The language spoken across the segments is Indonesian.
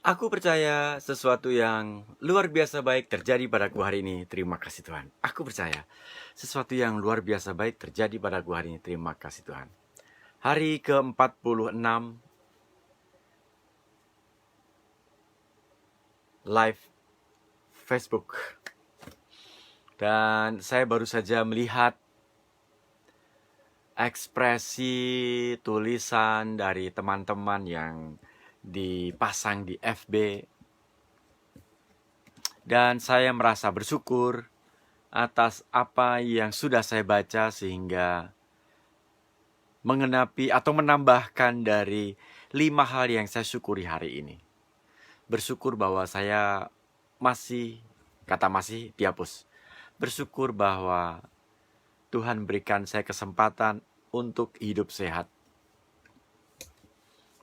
Aku percaya sesuatu yang luar biasa baik terjadi padaku hari ini. Terima kasih Tuhan. Aku percaya sesuatu yang luar biasa baik terjadi padaku hari ini. Terima kasih Tuhan. Hari ke-46 live Facebook. Dan saya baru saja melihat ekspresi tulisan dari teman-teman yang dipasang di FB. Dan saya merasa bersyukur atas apa yang sudah saya baca sehingga mengenapi atau menambahkan dari 5 hal yang saya syukuri hari ini. Bersyukur bahwa saya masih, kata masih dihapus. Bersyukur bahwa Tuhan berikan saya kesempatan untuk hidup sehat.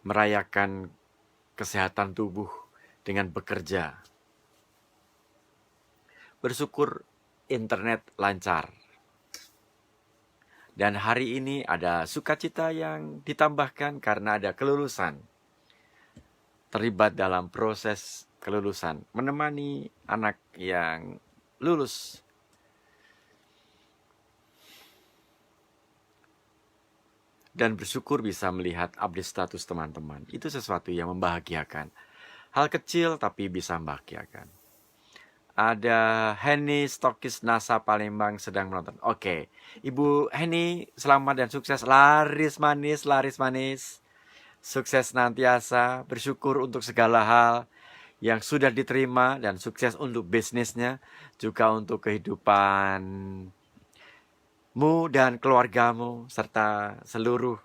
Merayakan kesehatan tubuh dengan bekerja. Bersyukur internet lancar. Dan hari ini ada sukacita yang ditambahkan karena ada kelulusan. Terlibat dalam proses kelulusan. Menemani anak yang lulus. Dan bersyukur bisa melihat update status teman-teman. Itu sesuatu yang membahagiakan. Hal kecil tapi bisa membahagiakan. Ada Henny Stokis NASA Palembang sedang menonton. Oke, Ibu Henny selamat dan sukses. Laris manis. Sukses nantiasa, bersyukur untuk segala hal yang sudah diterima dan sukses untuk bisnisnya, juga untuk kehidupanmu dan keluargamu, serta seluruh,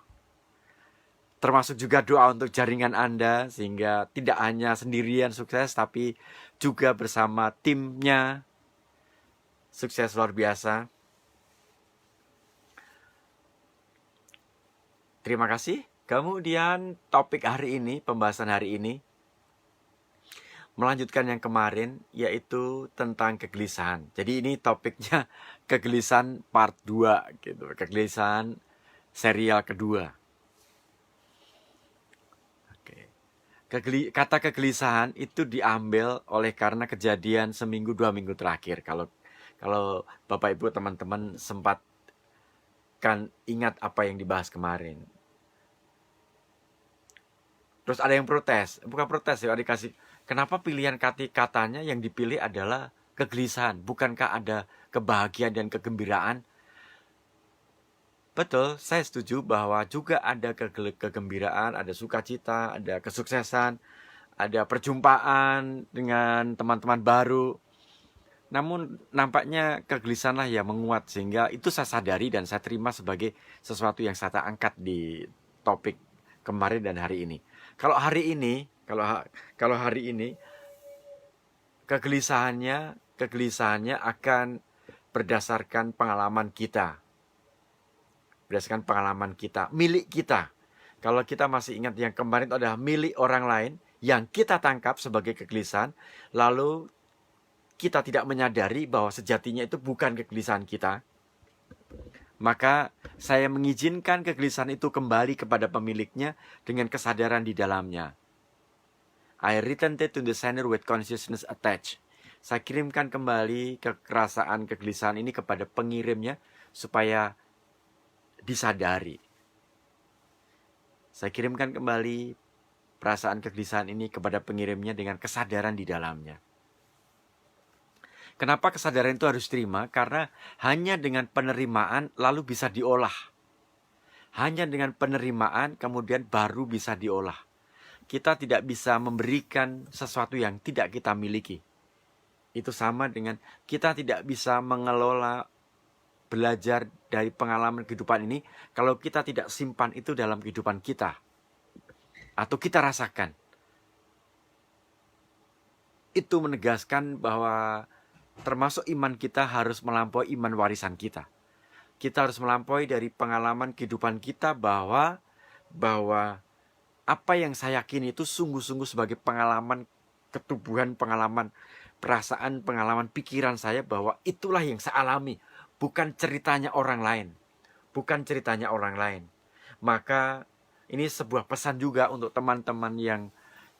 termasuk juga doa untuk jaringan Anda, sehingga tidak hanya sendirian sukses, tapi juga bersama timnya, sukses luar biasa. Terima kasih. Kemudian topik hari ini, pembahasan hari ini, melanjutkan yang kemarin, yaitu tentang kegelisahan. Jadi ini topiknya kegelisahan part 2, gitu. Kegelisahan serial kedua. Kata kegelisahan itu diambil oleh karena kejadian seminggu 2 minggu terakhir. Kalau Bapak Ibu teman-teman sempat kan ingat apa yang dibahas kemarin. Terus ada yang protes, bukan protes ya, dikasih kenapa pilihan katanya yang dipilih adalah kegelisahan, bukankah ada kebahagiaan dan kegembiraan? Betul, saya setuju bahwa juga ada kegembiraan, ada sukacita, ada kesuksesan, ada perjumpaan dengan teman-teman baru. Namun nampaknya kegelisahanlah yang menguat, sehingga itu saya sadari dan saya terima sebagai sesuatu yang saya angkat di topik kemarin dan hari ini. Kalau hari ini kegelisahannya akan berdasarkan pengalaman kita. Berdasarkan pengalaman kita, milik kita. Kalau kita masih ingat yang kemarin itu adalah milik orang lain yang kita tangkap sebagai kegelisahan, lalu kita tidak menyadari bahwa sejatinya itu bukan kegelisahan kita, maka saya mengizinkan kegelisahan itu kembali kepada pemiliknya dengan kesadaran di dalamnya. I returned it to the sender with consciousness attached. Saya kirimkan kembali kekerasaan kegelisahan ini kepada pengirimnya supaya disadari. Saya kirimkan kembali perasaan kegelisahan ini kepada pengirimnya dengan kesadaran di dalamnya. Kenapa kesadaran itu harus terima? Karena hanya dengan penerimaan lalu bisa diolah. Hanya dengan penerimaan kemudian baru bisa diolah. Kita tidak bisa memberikan sesuatu yang tidak kita miliki. Itu sama dengan kita tidak bisa mengelola, belajar dari pengalaman kehidupan ini kalau kita tidak simpan itu dalam kehidupan kita. Atau kita rasakan. Itu menegaskan bahwa termasuk iman kita harus melampaui iman warisan kita. Kita harus melampaui dari pengalaman kehidupan kita bahwa apa yang saya yakini itu sungguh-sungguh sebagai pengalaman ketubuhan, pengalaman perasaan, pengalaman pikiran saya bahwa itulah yang saya alami, bukan ceritanya orang lain. Bukan ceritanya orang lain. Maka ini sebuah pesan juga untuk teman-teman yang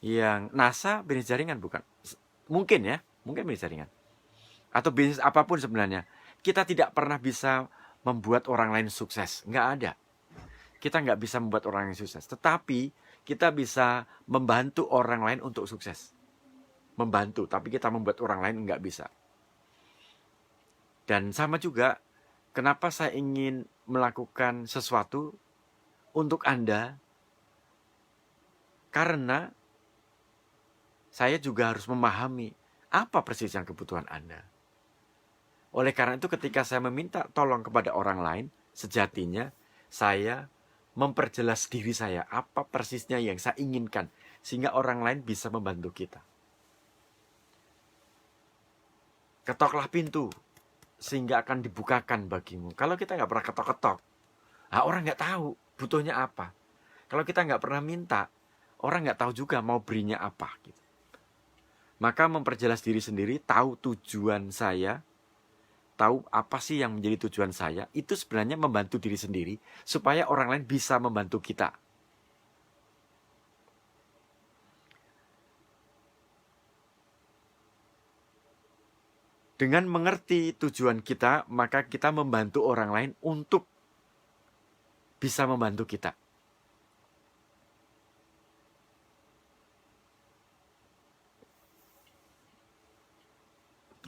Yang NASA bisnis jaringan bukan? Mungkin ya, mungkin bisnis jaringan. Atau bisnis apapun sebenarnya. Kita tidak pernah bisa membuat orang lain sukses. Nggak ada. Kita nggak bisa membuat orang lain sukses. Tetapi kita bisa membantu orang lain untuk sukses. Membantu, tapi kita membuat orang lain nggak bisa. Dan sama juga, kenapa saya ingin melakukan sesuatu untuk Anda? Karena saya juga harus memahami apa persis yang kebutuhan Anda. Oleh karena itu ketika saya meminta tolong kepada orang lain, sejatinya saya memperjelas diri saya apa persisnya yang saya inginkan. Sehingga orang lain bisa membantu kita. Ketoklah pintu, sehingga akan dibukakan bagimu. Kalau kita nggak pernah ketok-ketok, orang nggak tahu butuhnya apa. Kalau kita nggak pernah minta, orang nggak tahu juga mau berinya apa. Gitu. Maka memperjelas diri sendiri, tahu tujuan saya, tahu apa sih yang menjadi tujuan saya, itu sebenarnya membantu diri sendiri, supaya orang lain bisa membantu kita. Dengan mengerti tujuan kita, maka kita membantu orang lain untuk bisa membantu kita.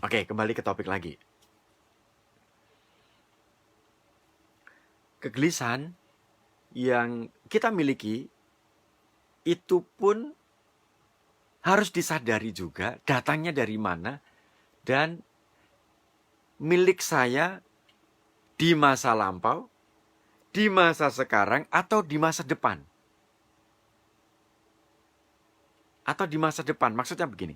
Oke, kembali ke topik lagi. Kegelisahan yang kita miliki itu pun harus disadari juga datangnya dari mana dan milik saya di masa lampau, di masa sekarang, atau di masa depan. Atau di masa depan, maksudnya begini.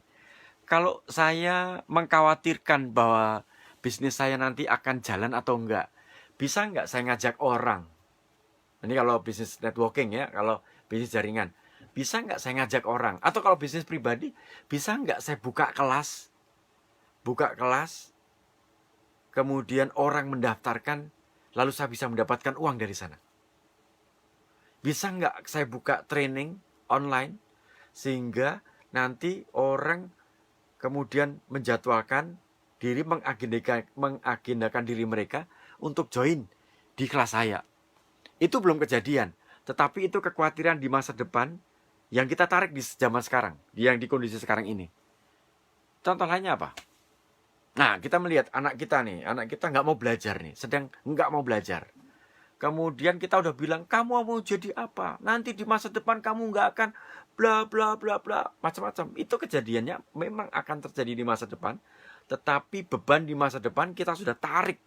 Kalau saya mengkhawatirkan bahwa bisnis saya nanti akan jalan atau enggak, bisa enggak saya ngajak orang? Ini kalau bisnis networking ya, kalau bisnis jaringan. Bisa enggak saya ngajak orang? Atau kalau bisnis pribadi, bisa enggak saya buka kelas? Buka kelas, kemudian orang mendaftarkan, lalu saya bisa mendapatkan uang dari sana. Bisa enggak saya buka training online, sehingga nanti orang kemudian menjadwalkan diri, mengagendakan diri mereka untuk join di kelas saya. Itu belum kejadian, tetapi itu kekhawatiran di masa depan yang kita tarik di zaman sekarang, yang di kondisi sekarang ini. Contoh lainnya apa? Nah, kita melihat anak kita nih, anak kita nggak mau belajar nih, sedang nggak mau belajar. Kemudian kita udah bilang, kamu mau jadi apa? Nanti di masa depan kamu nggak akan bla bla bla bla, macam-macam. Itu kejadiannya memang akan terjadi di masa depan, tetapi beban di masa depan kita sudah tarik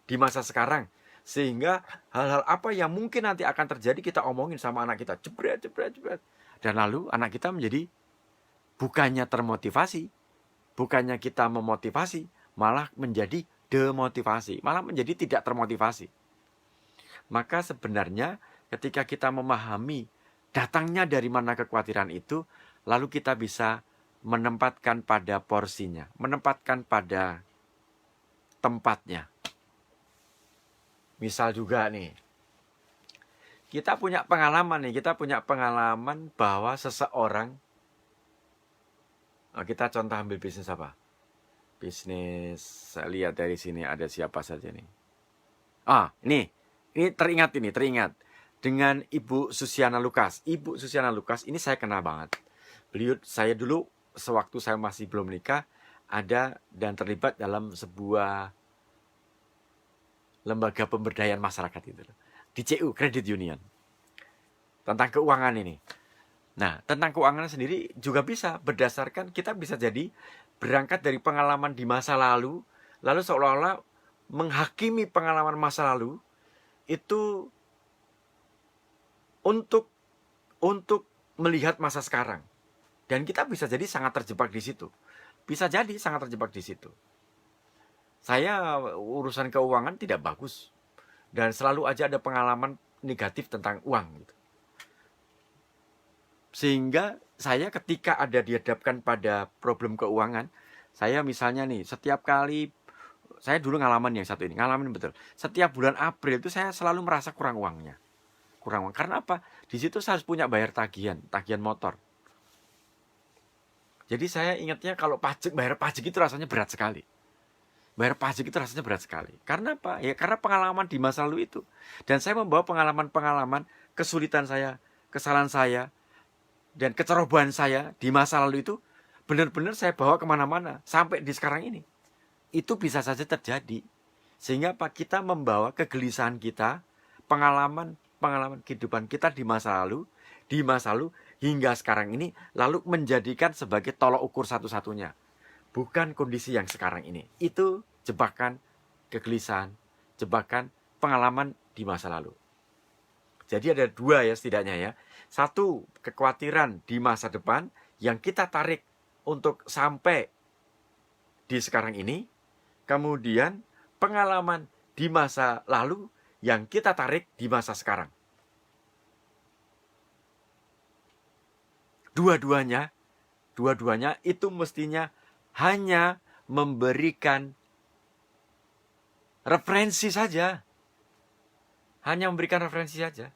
di masa sekarang. Sehingga hal-hal apa yang mungkin nanti akan terjadi kita omongin sama anak kita. Jebret, jebret, jebret. Dan lalu anak kita menjadi bukannya termotivasi, bukannya kita memotivasi, malah menjadi demotivasi, malah menjadi tidak termotivasi. Maka sebenarnya ketika kita memahami datangnya dari mana kekhawatiran itu, lalu kita bisa menempatkan pada porsinya, menempatkan pada tempatnya. Misal juga nih, kita punya pengalaman bahwa seseorang, kita contoh ambil bisnis apa? Bisnis, saya lihat dari sini ada siapa saja nih. Ini teringat dengan Ibu Susiana Lukas. Ibu Susiana Lukas ini saya kenal banget. Saya dulu sewaktu saya masih belum menikah ada dan terlibat dalam sebuah lembaga pemberdayaan masyarakat itu di CU Credit Union tentang keuangan ini. Nah, tentang keuangan sendiri juga bisa berdasarkan kita bisa jadi berangkat dari pengalaman di masa lalu seolah-olah menghakimi pengalaman masa lalu itu untuk melihat masa sekarang. Dan kita bisa jadi sangat terjebak di situ. Saya urusan keuangan tidak bagus. Dan selalu aja ada pengalaman negatif tentang uang. Gitu. Sehingga saya ketika ada dihadapkan pada problem keuangan, saya misalnya nih, setiap kali, saya dulu ngalamin yang satu ini, ngalamin betul. Setiap bulan April itu saya selalu merasa kurang uangnya. Kurang uang. Karena apa? Di situ saya harus punya bayar tagihan motor. Jadi saya ingatnya kalau bayar pajak itu rasanya berat sekali. Bayar pajak itu rasanya berat sekali. Karena apa? Ya karena pengalaman di masa lalu itu. Dan saya membawa pengalaman-pengalaman kesulitan saya, kesalahan saya, dan kecerobohan saya di masa lalu itu benar-benar saya bawa kemana-mana sampai di sekarang ini. Itu bisa saja terjadi. Sehingga apa? Kita membawa kegelisahan kita, pengalaman kehidupan kita di masa lalu hingga sekarang ini, lalu menjadikan sebagai tolok ukur satu-satunya. Bukan kondisi yang sekarang ini. Itu jebakan kegelisahan, jebakan pengalaman di masa lalu. Jadi ada dua ya setidaknya ya. Satu, kekhawatiran di masa depan yang kita tarik untuk sampai di sekarang ini. Kemudian pengalaman di masa lalu yang kita tarik di masa sekarang. Dua-duanya itu mestinya hanya memberikan referensi saja. Hanya memberikan referensi saja.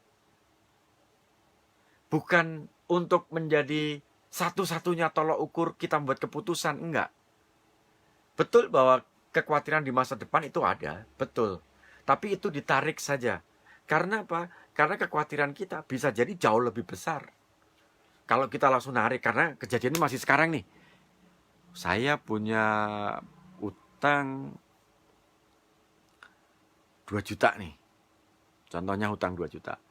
Bukan untuk menjadi satu-satunya tolok ukur kita membuat keputusan, enggak. Betul bahwa kekhawatiran di masa depan itu ada, betul. Tapi itu ditarik saja. Karena apa? Karena kekhawatiran kita bisa jadi jauh lebih besar. Kalau kita langsung narik, karena kejadian ini masih sekarang nih. Saya punya utang 2 juta nih. Contohnya hutang 2 juta.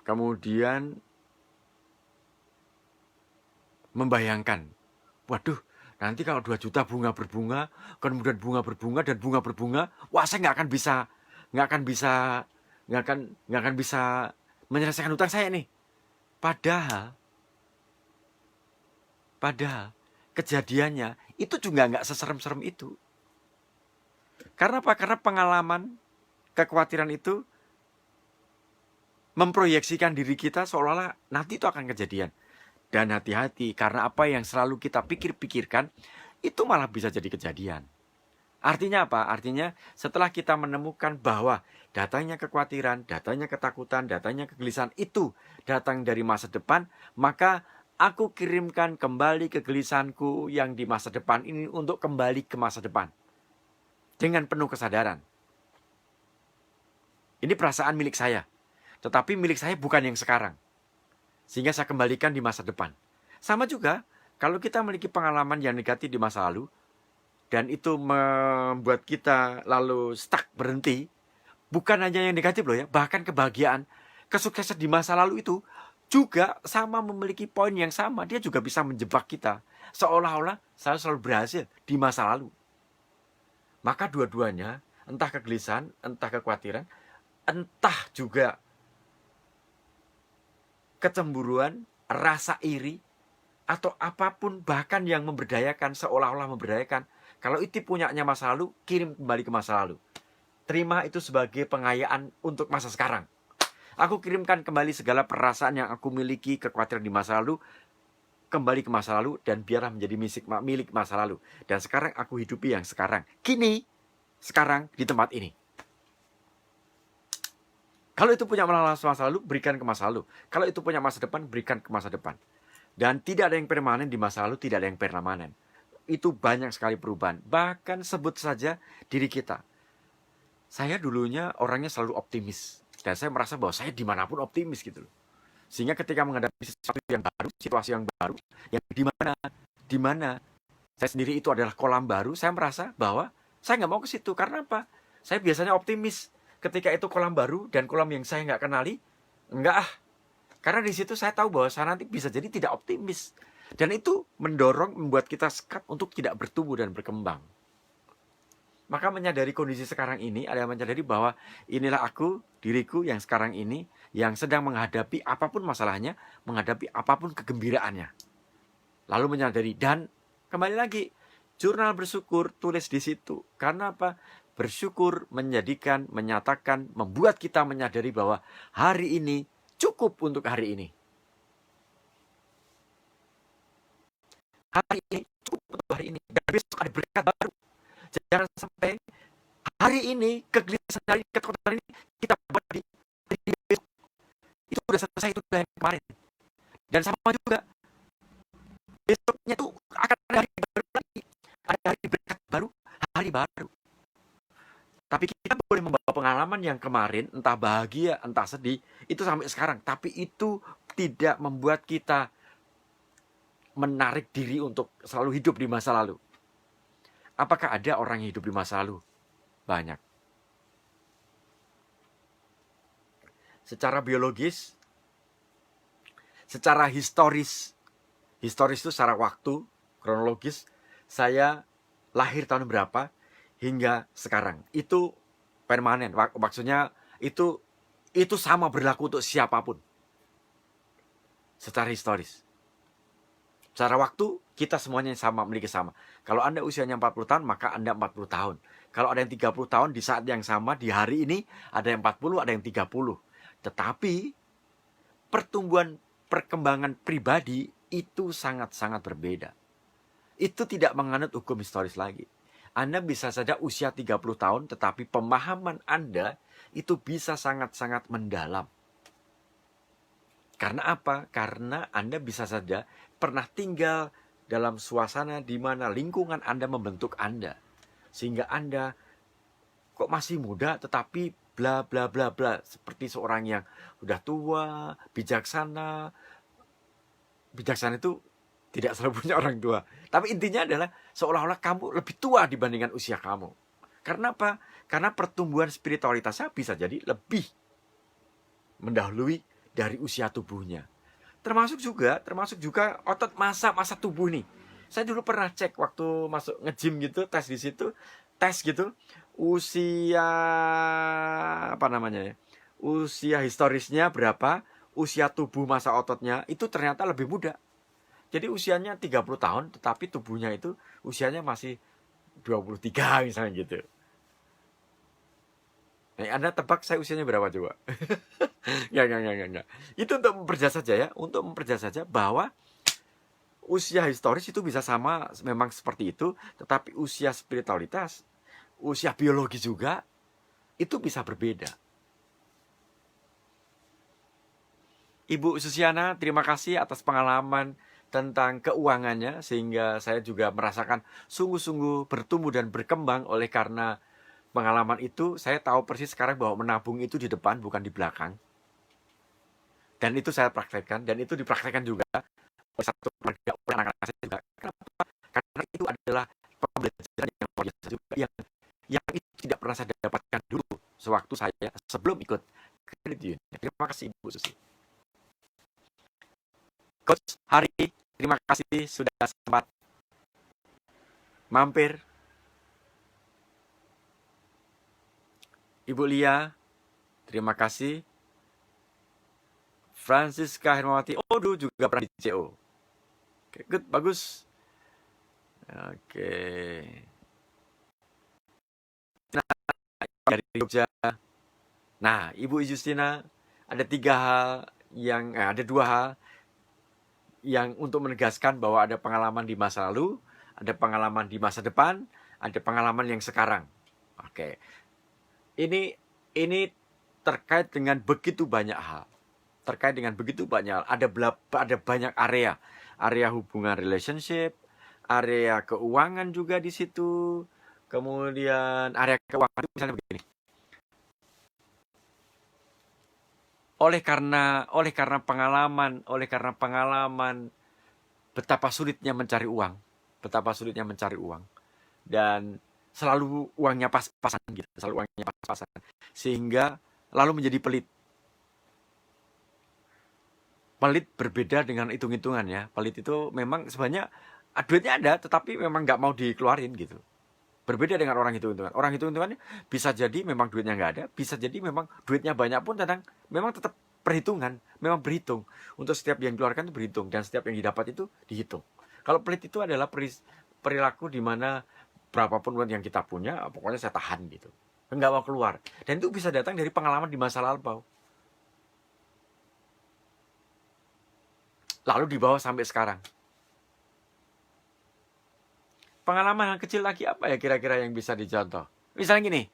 Kemudian membayangkan, waduh, nanti kalau 2 juta bunga berbunga, kemudian bunga berbunga dan bunga berbunga, wah saya nggak akan bisa menyelesaikan hutang saya nih. Padahal kejadiannya itu juga nggak seserem-serem itu. Karena apa? Karena pengalaman kekhawatiran itu memproyeksikan diri kita seolah-olah nanti itu akan kejadian. Dan hati-hati, karena apa yang selalu kita pikirkan itu malah bisa jadi kejadian. Artinya apa? Artinya setelah kita menemukan bahwa datangnya kekhawatiran, datangnya ketakutan, datangnya kegelisahan itu datang dari masa depan, maka aku kirimkan kembali kegelisahanku yang di masa depan ini untuk kembali ke masa depan. Dengan penuh kesadaran. Ini perasaan milik saya. Tetapi milik saya bukan yang sekarang. Sehingga saya kembalikan di masa depan. Sama juga, kalau kita memiliki pengalaman yang negatif di masa lalu, dan itu membuat kita lalu stuck, berhenti, bukan hanya yang negatif loh ya, bahkan kebahagiaan, kesuksesan di masa lalu itu juga sama memiliki poin yang sama. Dia juga bisa menjebak kita. Seolah-olah saya selalu berhasil di masa lalu. Maka dua-duanya, entah kegelisahan, entah kekhawatiran, entah juga kecemburuan, rasa iri, atau apapun bahkan yang memberdayakan, seolah-olah memberdayakan. Kalau itu punyanya masa lalu, kirim kembali ke masa lalu. Terima itu sebagai pengayaan untuk masa sekarang. Aku kirimkan kembali segala perasaan yang aku miliki, kekhawatiran di masa lalu, kembali ke masa lalu, dan biarlah menjadi milik masa lalu. Dan sekarang aku hidupi yang sekarang. Kini, sekarang, di tempat ini. Kalau itu punya masa lalu, berikan ke masa lalu. Kalau itu punya masa depan, berikan ke masa depan. Dan tidak ada yang permanen di masa lalu, tidak ada yang permanen. Itu banyak sekali perubahan. Bahkan sebut saja diri kita. Saya dulunya orangnya selalu optimis. Dan saya merasa bahwa saya dimanapun optimis gitu loh. Sehingga ketika menghadapi sesuatu yang baru, situasi yang baru, yang di mana saya sendiri itu adalah kolam baru, saya merasa bahwa saya nggak mau ke situ. Karena apa? Saya biasanya optimis. Ketika itu kolam baru dan kolam yang saya nggak kenali, enggak ah. Karena di situ saya tahu bahwa saya nanti bisa jadi tidak optimis. Dan itu membuat kita sekat untuk tidak bertumbuh dan berkembang. Maka menyadari kondisi sekarang ini, ada yang menyadari bahwa inilah aku, diriku yang sekarang ini, yang sedang menghadapi apapun masalahnya, menghadapi apapun kegembiraannya. Lalu menyadari, dan kembali lagi, jurnal bersyukur, tulis di situ. Karena apa? Bersyukur menyatakan, membuat kita menyadari bahwa hari ini cukup untuk hari ini. Hari ini cukup untuk hari ini. Dan besok ada berkat baru. Jangan sampai hari ini, kegelisahan dari ketakutan ini, kita buat di besok. Itu sudah selesai, itu sudah yang kemarin. Dan sama juga, besoknya itu hari berkat baru, hari baru. Tapi kita boleh membawa pengalaman yang kemarin, entah bahagia, entah sedih, itu sampai sekarang. Tapi itu tidak membuat kita menarik diri untuk selalu hidup di masa lalu. Apakah ada orang yang hidup di masa lalu? Banyak. Secara biologis, secara historis itu secara waktu, kronologis, saya lahir tahun berapa hingga sekarang. Itu permanen. Maksudnya itu sama berlaku untuk siapapun. Secara historis. Secara waktu, kita semuanya sama, memiliki sama. Kalau Anda usianya 40 tahun, maka Anda 40 tahun. Kalau ada yang 30 tahun, di saat yang sama, di hari ini, ada yang 40, ada yang 30. Tetapi, perkembangan pribadi itu sangat-sangat berbeda. Itu tidak menganut hukum historis lagi. Anda bisa saja usia 30 tahun, tetapi pemahaman Anda itu bisa sangat-sangat mendalam. Karena apa? Karena Anda bisa saja pernah tinggal dalam suasana di mana lingkungan Anda membentuk Anda. Sehingga Anda kok masih muda tetapi bla bla bla bla. Seperti seorang yang udah tua, bijaksana. Bijaksana itu tidak selalu punya orang tua. Tapi intinya adalah seolah-olah kamu lebih tua dibandingkan usia kamu. Karena apa? Karena pertumbuhan spiritualitasnya bisa jadi lebih mendahului dari usia tubuhnya. Termasuk juga otot masa tubuh nih. Saya dulu pernah cek waktu masuk nge-gym gitu, tes gitu, usia apa namanya ya? Usia historisnya berapa, usia tubuh masa ototnya itu ternyata lebih muda. Jadi usianya 30 tahun tetapi tubuhnya itu usianya masih 23 misalnya gitu. Nah, Anda tebak saya usianya berapa coba? Enggak. Itu untuk memperjelas saja ya, untuk memperjelas saja bahwa usia historis itu bisa sama memang seperti itu, tetapi usia spiritualitas, usia biologi juga itu bisa berbeda. Ibu Susiana, terima kasih atas pengalaman tentang keuangannya, sehingga saya juga merasakan sungguh-sungguh bertumbuh dan berkembang. Oleh karena pengalaman itu, saya tahu persis sekarang bahwa menabung itu di depan bukan di belakang. Dan itu saya praktekkan, dan itu dipraktekkan juga oleh satu keluarga, oleh anak-anak saya juga. Kenapa? Karena itu adalah pembelajaran yang luar biasa juga, yang itu tidak pernah saya dapatkan dulu sewaktu saya sebelum ikut Credit Union. Terima kasih Ibu Susi. Coach Hari, terima kasih sudah sempat mampir. Ibu Lia, terima kasih. Francisca Hermawati, dulu juga pernah di CO. Oke, good, bagus. Oke. Nah, dari Jogja. Nah, Ibu Justina, ada ada dua hal yang untuk menegaskan bahwa ada pengalaman di masa lalu, ada pengalaman di masa depan, ada pengalaman yang sekarang. Oke. Ini terkait dengan begitu banyak hal. Ada banyak area hubungan relationship, area keuangan juga di situ. Kemudian area keuangan itu misalnya begini. Oleh karena pengalaman betapa sulitnya mencari uang dan selalu uangnya pas-pasan gitu, sehingga lalu menjadi pelit. Pelit berbeda dengan hitung-hitungan ya. Pelit itu memang sebenarnya duitnya ada, tetapi memang nggak mau dikeluarin gitu. Berbeda dengan orang hitung-hitungan. Orang hitung-hitungan bisa jadi memang duitnya nggak ada, bisa jadi memang duitnya banyak pun memang tetap perhitungan, memang berhitung. Untuk setiap yang dikeluarkan itu berhitung, dan setiap yang didapat itu dihitung. Kalau pelit itu adalah perilaku di mana berapapun uang yang kita punya, pokoknya saya tahan gitu. Nggak mau keluar. Dan itu bisa datang dari pengalaman di masa lalu. Lalu dibawa sampai sekarang. Pengalaman yang kecil lagi apa ya kira-kira yang bisa dicontoh? Misalnya gini,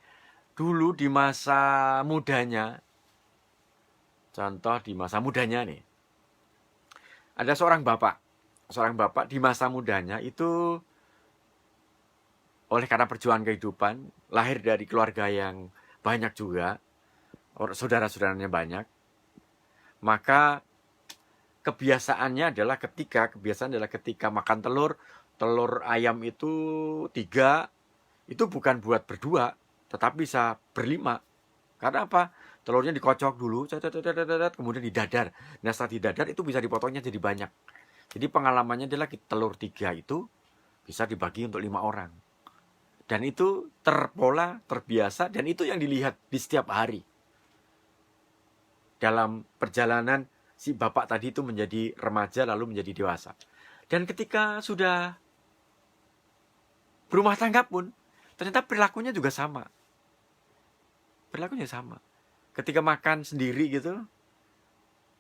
dulu di masa mudanya, contoh di masa mudanya nih, ada seorang bapak di masa mudanya itu oleh karena perjuangan kehidupan, lahir dari keluarga yang banyak juga, saudara-saudaranya banyak, maka kebiasaan adalah ketika makan telur ayam itu 3, itu bukan buat berdua, tetapi bisa berlima. Karena apa? Telurnya dikocok dulu, kemudian didadar. Nah setelah didadar itu bisa dipotongnya jadi banyak. Jadi pengalamannya adalah telur 3 itu bisa dibagi untuk 5 orang. Dan itu terpola, terbiasa, dan itu yang dilihat di setiap hari. Dalam perjalanan si bapak tadi itu menjadi remaja lalu menjadi dewasa. Dan ketika sudah berumah tangga pun, ternyata perilakunya juga sama. Perilakunya sama. Ketika makan sendiri gitu,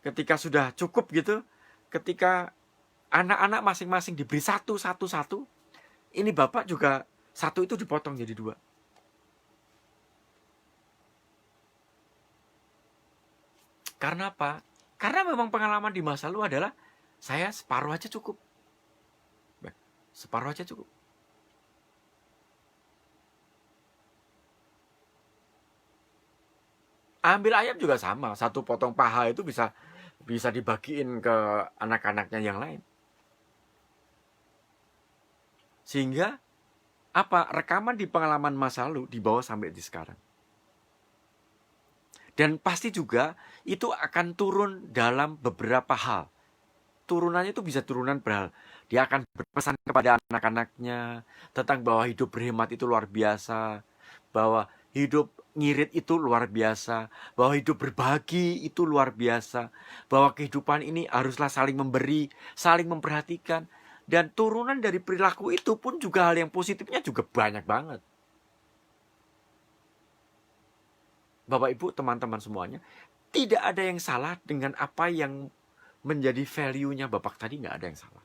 ketika sudah cukup gitu, ketika anak-anak masing-masing diberi satu, ini bapak juga satu itu dipotong jadi 2. Karena apa? Karena memang pengalaman di masa lalu adalah saya separuh aja cukup. Separuh aja cukup. Ambil ayam juga sama. Satu potong paha itu bisa dibagiin ke anak-anaknya yang lain. Sehingga apa? Rekaman di pengalaman masa lalu dibawa sampai di sekarang. Dan pasti juga itu akan turun dalam beberapa hal. Turunannya itu bisa turunan berhal. Dia akan berpesan kepada anak-anaknya tentang bahwa hidup berhemat itu luar biasa, bahwa hidup ngirit itu luar biasa, bahwa hidup berbagi itu luar biasa, bahwa kehidupan ini haruslah saling memberi, saling memperhatikan. Dan turunan dari perilaku itu pun juga hal yang positifnya juga banyak banget. Bapak Ibu, teman-teman semuanya, tidak ada yang salah dengan apa yang menjadi value-nya Bapak tadi, nggak ada yang salah.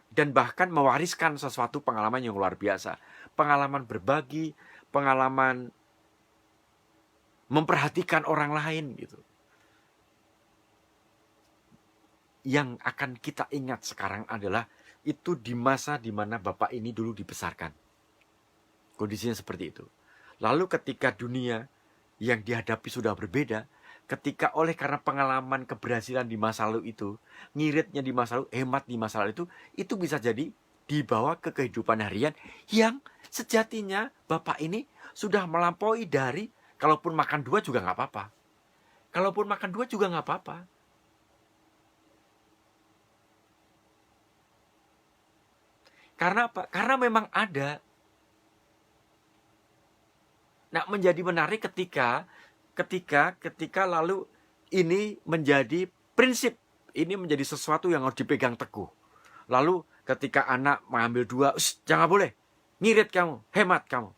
Dan bahkan mewariskan sesuatu pengalaman yang luar biasa. Pengalaman berbagi, pengalaman memperhatikan orang lain gitu. Yang akan kita ingat sekarang adalah itu di masa di mana Bapak ini dulu dibesarkan. Kondisinya seperti itu. Lalu ketika dunia yang dihadapi sudah berbeda, ketika oleh karena pengalaman keberhasilan di masa lalu itu, ngiritnya di masa lalu, hemat di masa lalu itu bisa jadi dibawa ke kehidupan harian yang sejatinya Bapak ini sudah melampaui dari kalaupun makan 2 juga nggak apa-apa. Kalaupun makan 2 juga nggak apa-apa. Karena apa? Karena memang ada. Nah, menjadi menarik ketika lalu ini menjadi prinsip, ini menjadi sesuatu yang harus dipegang teguh. Lalu ketika anak mengambil 2, jangan boleh, ngirit kamu, hemat kamu.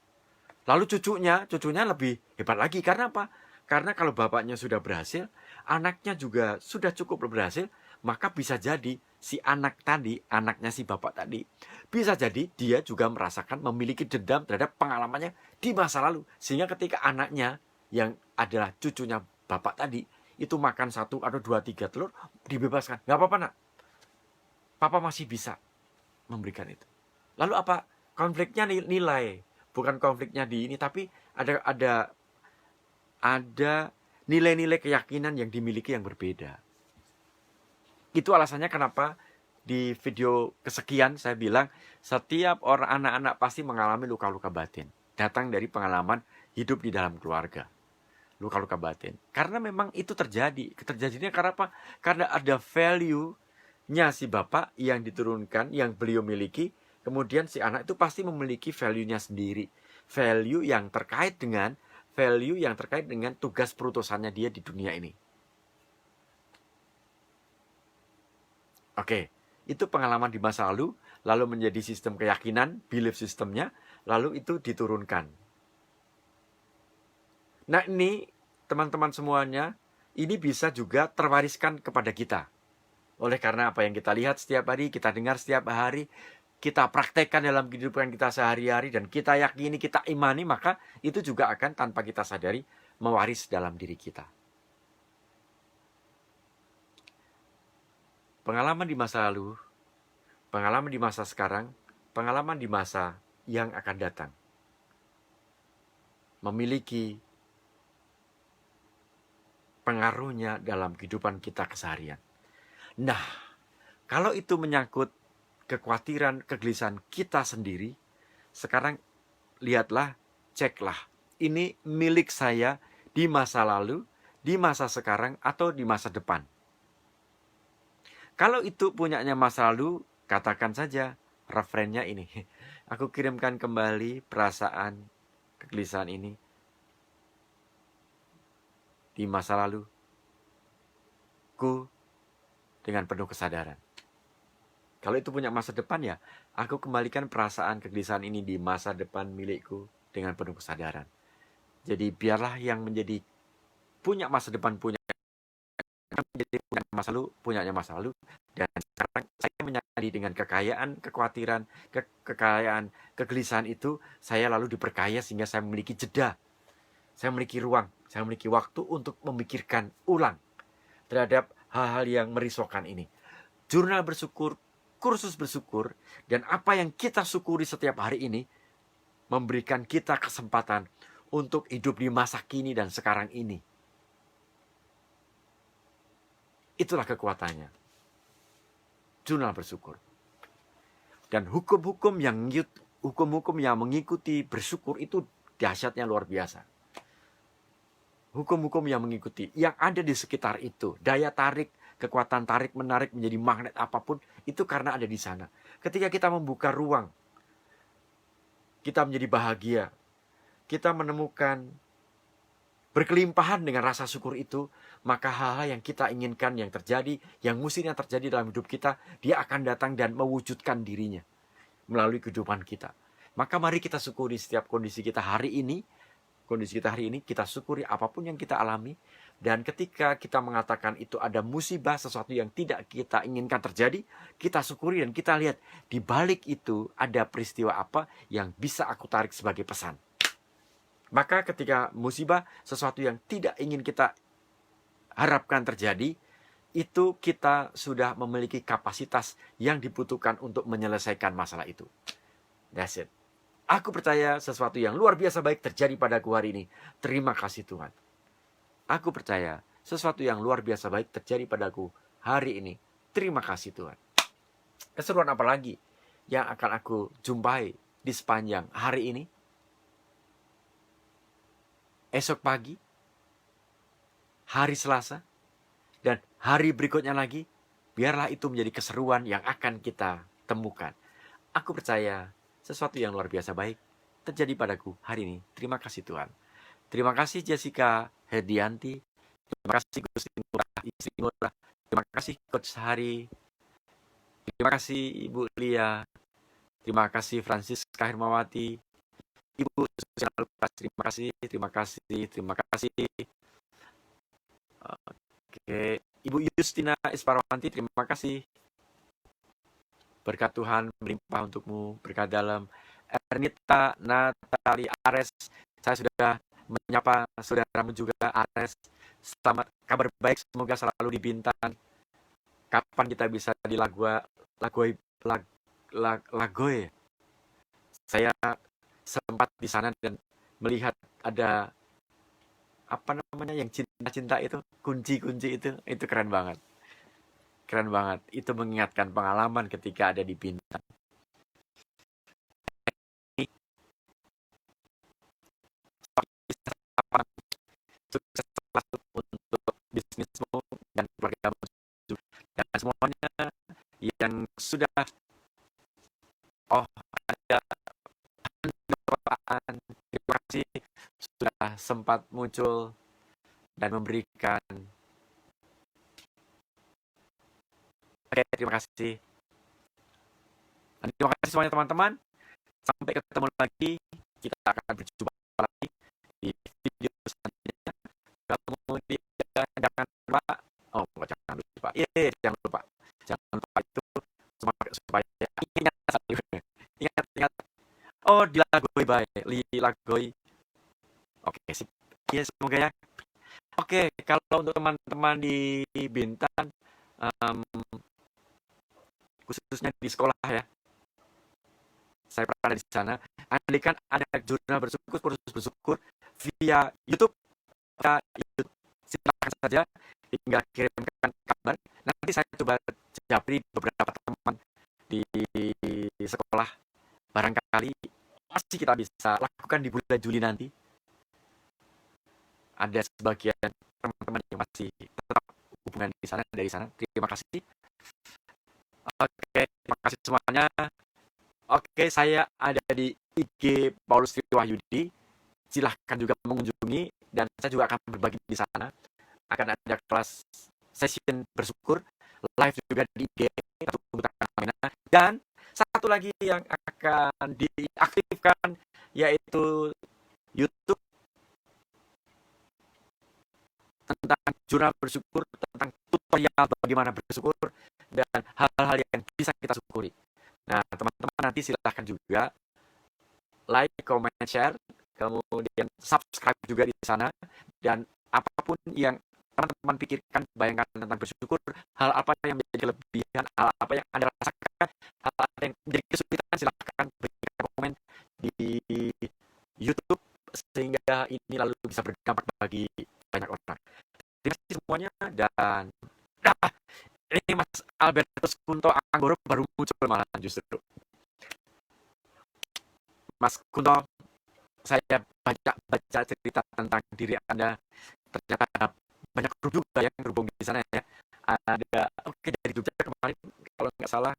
Lalu cucunya lebih hebat lagi. Karena apa? Karena kalau bapaknya sudah berhasil, anaknya juga sudah cukup berhasil, maka bisa jadi si anak tadi, anaknya si bapak tadi, bisa jadi dia juga merasakan memiliki dendam terhadap pengalamannya di masa lalu. Sehingga ketika anaknya yang adalah cucunya bapak tadi, itu makan 1 atau 2, 3 telur, dibebaskan. Nggak apa-apa nak, papa masih bisa memberikan itu. Lalu apa? Konfliknya nilai. Bukan konfliknya di ini, tapi ada nilai-nilai keyakinan yang dimiliki yang berbeda. Itu alasannya kenapa di video kesekian saya bilang setiap orang anak-anak pasti mengalami luka-luka batin. Datang dari pengalaman hidup di dalam keluarga. Luka-luka batin. Karena memang itu terjadi. Terjadinya karena apa? Karena ada value-nya si bapak yang diturunkan, yang beliau miliki. Kemudian si anak itu pasti memiliki value-nya sendiri. Value yang terkait dengan tugas perutusannya dia di dunia ini. Oke, itu pengalaman di masa lalu menjadi sistem keyakinan, belief sistemnya, lalu itu diturunkan. Nah ini, teman-teman semuanya, ini bisa juga terwariskan kepada kita. Oleh karena apa yang kita lihat setiap hari, kita dengar setiap hari, kita praktekkan dalam kehidupan kita sehari-hari, dan kita yakini, kita imani, maka itu juga akan tanpa kita sadari mewaris dalam diri kita. Pengalaman di masa lalu, pengalaman di masa sekarang, pengalaman di masa yang akan datang memiliki pengaruhnya dalam kehidupan kita keseharian. Nah, kalau itu menyangkut kekhawatiran, kegelisahan kita sendiri, sekarang lihatlah, ceklah. Ini milik saya di masa lalu, di masa sekarang, atau di masa depan. Kalau itu punyanya masa lalu, katakan saja referennya ini. Aku kirimkan kembali perasaan, kegelisahan ini di masa lalu ku dengan penuh kesadaran. Kalau itu punya masa depan ya, aku kembalikan perasaan kegelisahan ini di masa depan milikku dengan penuh kesadaran. Jadi biarlah yang menjadi punya masa depan menjadi punya masa lalu, punyanya masa lalu. Dan sekarang saya menyadari dengan kekayaan, kekhawatiran, kekayaan, kegelisahan itu, saya lalu diperkaya sehingga saya memiliki jeda. Saya memiliki ruang, saya memiliki waktu untuk memikirkan ulang terhadap hal-hal yang merisaukan ini. Jurnal bersyukur, kursus bersyukur, dan apa yang kita syukuri setiap hari ini memberikan kita kesempatan untuk hidup di masa kini dan sekarang ini. Itulah kekuatannya. Jurnal bersyukur. Dan hukum-hukum yang mengikuti bersyukur itu dahsyatnya luar biasa. Hukum-hukum yang mengikuti, yang ada di sekitar itu, daya tarik, kekuatan tarik menarik menjadi magnet apapun, itu karena ada di sana. Ketika kita membuka ruang, kita menjadi bahagia, kita menemukan berkelimpahan dengan rasa syukur itu, maka hal-hal yang kita inginkan yang terjadi, yang mestinya terjadi dalam hidup kita, dia akan datang dan mewujudkan dirinya melalui kehidupan kita. Maka mari kita syukuri setiap kondisi kita hari ini, kita syukuri apapun yang kita alami. Dan ketika kita mengatakan itu ada musibah, sesuatu yang tidak kita inginkan terjadi, kita syukuri dan kita lihat di balik itu ada peristiwa apa yang bisa aku tarik sebagai pesan. Maka ketika musibah, sesuatu yang tidak ingin kita harapkan terjadi, itu kita sudah memiliki kapasitas yang dibutuhkan untuk menyelesaikan masalah itu. That's it. Aku percaya sesuatu yang luar biasa baik terjadi padaku hari ini. Terima kasih Tuhan. Aku percaya sesuatu yang luar biasa baik terjadi padaku hari ini. Terima kasih Tuhan. Keseruan apa lagi yang akan aku jumpai di sepanjang hari ini? Esok pagi, hari Selasa, dan hari berikutnya lagi, biarlah itu menjadi keseruan yang akan kita temukan. Aku percaya sesuatu yang luar biasa baik terjadi padaku hari ini. Terima kasih Tuhan. Terima kasih Jessica Herdianti. Terima kasih Gusti Ngurah, istri Ngurah. Terima kasih Coach Hari. Terima kasih Ibu Lia. Terima kasih Francisca Hermawati. Ibu Susana Lukas, terima kasih. Terima kasih. Oke, Ibu Justina Isparwanti, terima kasih. Berkat Tuhan melimpah untukmu, berkat dalam. Ernita Natali Ares, saya sudah menyapa saudaramu juga Ares. Selamat, kabar baik, semoga selalu di Bintan. Kapan kita bisa di Lagoy? Saya sempat di sana dan melihat ada apa namanya yang cinta-cinta itu, kunci-kunci itu keren banget. Keren banget. Itu mengingatkan pengalaman ketika ada di Bintan. Sukses untuk bisnismu dan keluargamu dan semuanya yang sudah ada kepaan. Terima kasih sudah sempat muncul dan memberikan. Oke, terima kasih. Dan terima kasih semuanya teman-teman. Sampai ketemu lagi. Kita akan berjumpa lagi di video selanjutnya. Kemudian jangan lupa, jangan lupa itu supaya ingat. Oh, di Lagoy baik, Oke, sip. Ya, semoga ya. Oke, kalau untuk teman-teman di Bintan, khususnya di sekolah ya, berada di sana. Andaikan ada jurnal bersyukur, kursus bersyukur via YouTube, YouTube, silakan saja tinggal kirimkan kabar. Nanti saya coba japri beberapa teman di sekolah, barangkali masih kita bisa lakukan di bulan Juli nanti. Ada sebagian teman-teman yang masih tetap hubungan di sana, dari sana. Terima kasih. Oke, terima kasih semuanya. Oke, saya ada di IG Paulus Wahyudi. Silahkan juga mengunjungi, dan saya juga akan berbagi di sana. Akan ada kelas session bersyukur, live juga di IG, dan satu lagi yang akan diaktifkan yaitu YouTube tentang jurnal bersyukur, tentang tutorial bagaimana bersyukur, dan hal-hal yang bisa kita syukuri. Nah, teman-teman nanti silahkan juga like, comment, share, kemudian subscribe juga di sana, dan apapun yang teman-teman pikirkan, bayangkan tentang bersyukur, hal apa yang menjadi kelebihan, hal apa yang Anda rasakan, hal apa yang menjadi kesulitan, silahkan berikan komen di YouTube, sehingga ini lalu bisa berdampak bagi banyak orang. Terima kasih semuanya, dan ini Mas Albertus Kunto Anggoro baru muncul malah justru. Mas Kunto, saya baca cerita tentang diri Anda, ternyata banyak grup juga yang berhubung di sana ya. Ada, oke, dari Jogja kemarin kalau nggak salah,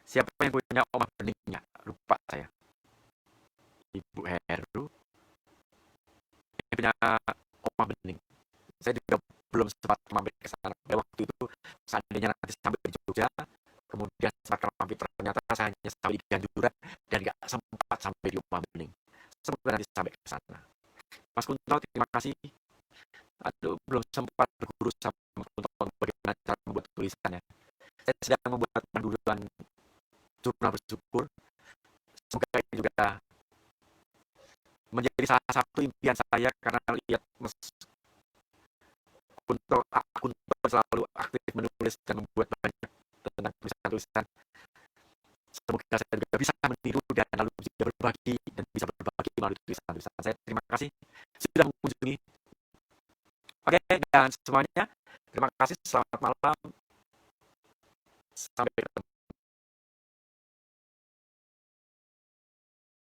siapa yang punya omah beningnya, lupa saya, Ibu Heru yang punya omah bening. Saya juga belum sempat mampir ke sana waktu itu. Seandainya nanti sampai di Jogja, kemudian sempat mampir, ternyata saya hanya sampai di Ganjuran dan nggak sempat sampai di omah bening. Semoga nanti sampai ke sana. Mas Kunto, terima kasih. Aduh, belum sempat berguru sama untuk bagaimana cara membuat tulisannya. Saya sedang membuat panduan jurnal bersyukur. Semoga ini juga menjadi salah satu impian saya, karena lihat Mas Kunto selalu aktif menulis dan membuat banyak tentang tulisan-tulisan. Semoga saya juga bisa meniru dan lalu bisa berbagi, dan bisa berbagi melalui tulisan-tulisan saya. Terima kasih sudah mengunjungi. Oke, dan semuanya, terima kasih. Selamat malam. Sampai ketemu.